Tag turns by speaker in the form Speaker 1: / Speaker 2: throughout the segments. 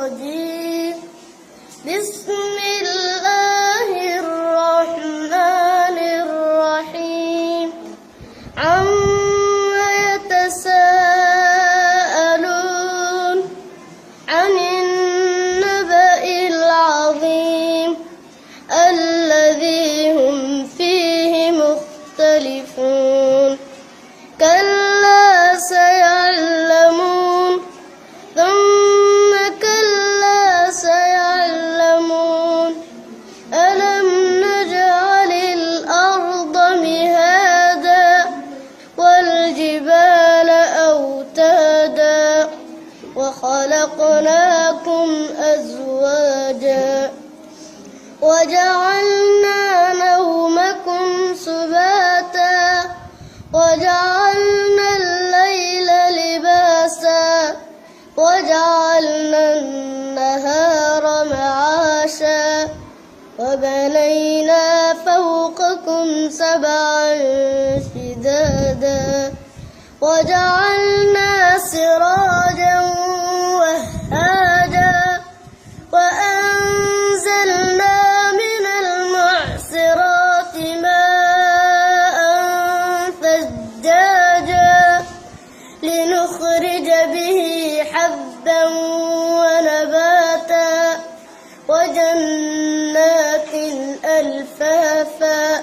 Speaker 1: الرجيم بسم الله الرحمن الرحيم عما يتساءلون عن النبأ العظيم الذي هم فيه مختلفون كلا سيعلمون ثم كلا سيعلمون ألم نجعل الأرض مهادا والجبال أوتادا وخلقناكم أزواجا وجعلنا نومكم سباتا وجعلنا الليل لباسا وجعلنا النهار معاشا وبنينا فوقكم سبعا شدادا وجعلنا سراجا وهاجا وأنزلنا من المعصرات ماء ثجاجا لنخرج به حبا ونباتا وجنات ألفافا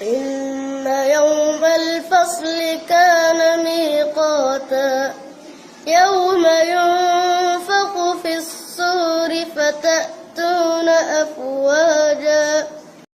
Speaker 1: إن يوم الفصل كان ميقاتا يوم ينفخ في الصور فتأتون أفواجا